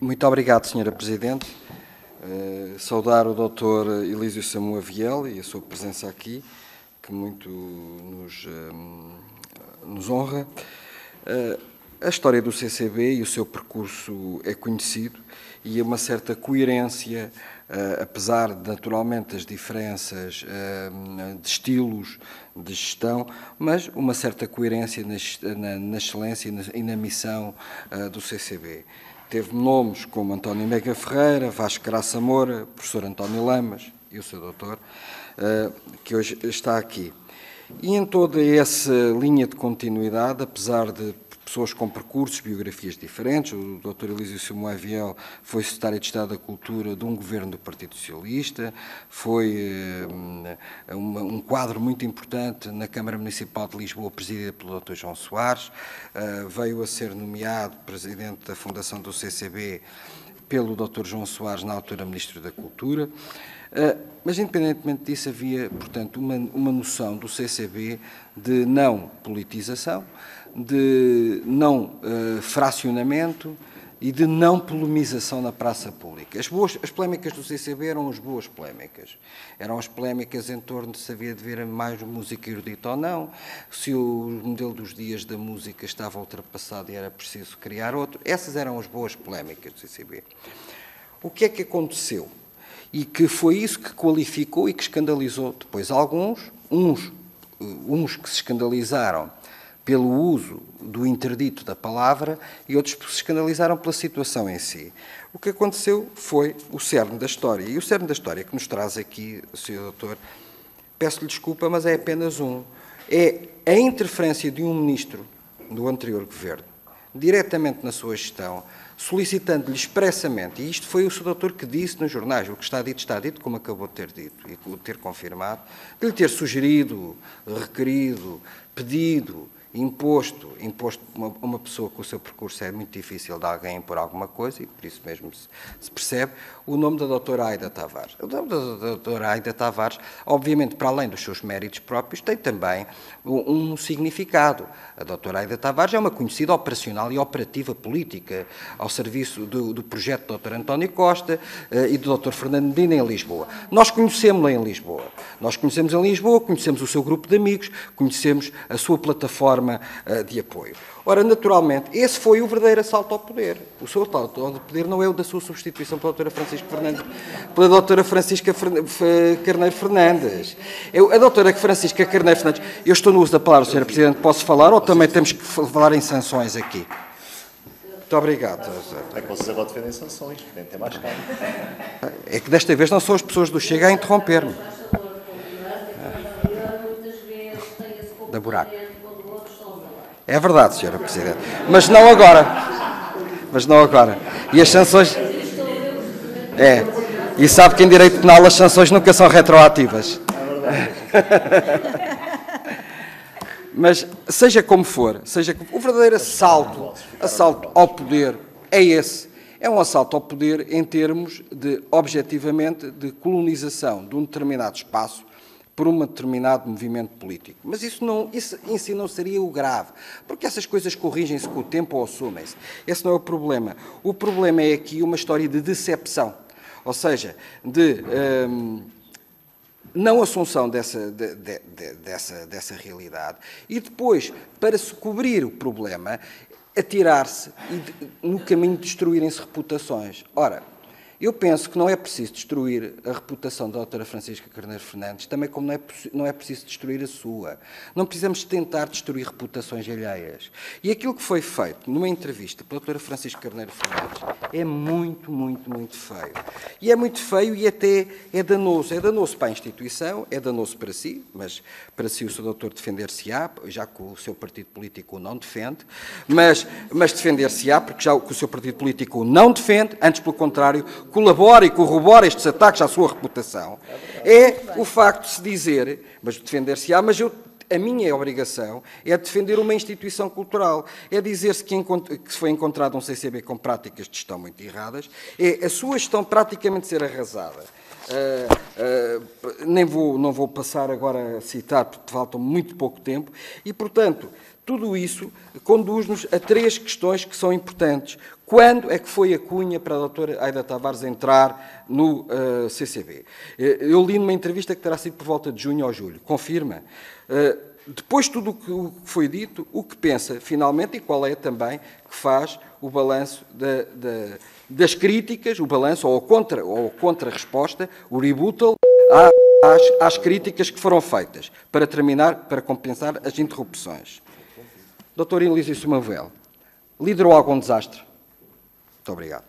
Muito obrigado, Sra. Presidente. Saudar o Dr. Elísio Samoa Viel e a sua presença aqui, que muito nos honra. A história do CCB e o seu percurso é conhecido e uma certa coerência, apesar de, naturalmente, as diferenças de estilos de gestão, mas uma certa coerência na excelência e na missão do CCB. Teve nomes como António Mega Ferreira, Vasco Graça Moura, professor António Lamas e o seu doutor, que hoje está aqui. E em toda essa linha de continuidade, apesar de pessoas com percursos, biografias diferentes, o Dr. Elísio Samoa Viel foi secretário de Estado da Cultura de um governo do Partido Socialista, foi um quadro muito importante na Câmara Municipal de Lisboa, presidida pelo Dr. João Soares, veio a ser nomeado presidente da Fundação do CCB pelo Dr. João Soares, na altura Ministro da Cultura. Mas, independentemente disso, havia, portanto, uma noção do CCB de não politização, de não fracionamento e de não polemização na praça pública. As polémicas do CCB eram as boas polémicas. Eram as polémicas em torno de se havia de ver mais música erudita ou não, se o modelo dos dias da música estava ultrapassado e era preciso criar outro. Essas eram as boas polémicas do CCB. O que é que aconteceu? E que foi isso que qualificou e que escandalizou depois alguns, uns que se escandalizaram pelo uso do interdito da palavra e outros que se escandalizaram pela situação em si. O que aconteceu foi o cerne da história. E o cerne da história que nos traz aqui, Sr. Doutor, peço-lhe desculpa, mas é apenas um. É a interferência de um ministro do anterior governo, diretamente na sua gestão, solicitando-lhe expressamente, e isto foi o Sr. Doutor que disse nos jornais, o que está dito, como acabou de ter dito e de ter confirmado, de lhe ter sugerido, requerido, pedido, imposto uma pessoa com o seu percurso é muito difícil de alguém impor alguma coisa, e por isso mesmo se percebe, o nome da doutora Aida Tavares. O nome da doutora Aida Tavares, obviamente, para além dos seus méritos próprios, tem também um significado. A doutora Aida Tavares é uma conhecida operacional e operativa política ao serviço do projeto do Dr. António Costa e do Dr. Fernando Medina em Lisboa. Nós conhecemos-la em Lisboa. Conhecemos o seu grupo de amigos, conhecemos a sua plataforma de apoio. Ora, naturalmente, esse foi o verdadeiro assalto ao poder. O seu assalto ao poder não é o da sua substituição pela doutora Francisca Carneiro Fernandes. A doutora Francisca Carneiro Fernandes, eu estou no uso da palavra, Sra. Presidente, posso falar ou também temos que falar em sanções aqui? Muito obrigado. É que vocês agora defendem sanções, tem que ter mais calma. É que desta vez não são as pessoas do Chega a interromper-me. Da buraco. É verdade, Sra. Presidente. Mas não agora. E as sanções... E sabe que em direito penal as sanções nunca são retroativas. É verdade. Mas, seja como for, o verdadeiro assalto ao poder é esse. É um assalto ao poder em termos de, objetivamente, de colonização de um determinado espaço por um determinado movimento político. Mas isso em si não seria o grave, porque essas coisas corrigem-se com o tempo ou assumem-se. Esse não é o problema. O problema é aqui uma história de decepção, ou seja, de não assunção dessa realidade e depois, para se cobrir o problema, atirar-se e no caminho de destruírem-se reputações. Ora, eu penso que não é preciso destruir a reputação da doutora Francisca Carneiro Fernandes, também como não é preciso destruir a sua. Não precisamos tentar destruir reputações alheias. E aquilo que foi feito numa entrevista pela doutora Francisca Carneiro Fernandes é muito, muito, muito feio. E é muito feio e até é danoso. É danoso para a instituição, é danoso para si, mas para si o seu doutor defender-se-á, já que o seu partido político o não defende, mas defender-se-á, porque já que o seu partido político o não defende, antes pelo contrário, colabora e corrobora estes ataques à sua reputação, é o facto de se dizer, mas defender-se-á, mas a minha obrigação é defender uma instituição cultural, é dizer-se que foi encontrado um CCB com práticas de gestão muito erradas, é a sua gestão praticamente ser arrasada. Não vou passar agora a citar, porque falta muito pouco tempo, e, portanto, tudo isso conduz-nos a três questões que são importantes. Quando é que foi a cunha para a doutora Aida Tavares entrar no CCB? Eu li numa entrevista que terá sido por volta de junho ou julho. Confirma? Depois de tudo o que foi dito, o que pensa, finalmente, e qual é também que faz o balanço das críticas, o balanço ou a contra-resposta, o rebuttal, às críticas que foram feitas, para terminar, para compensar as interrupções. Dr. Elísio Samuel, liderou algum desastre? Muito obrigado.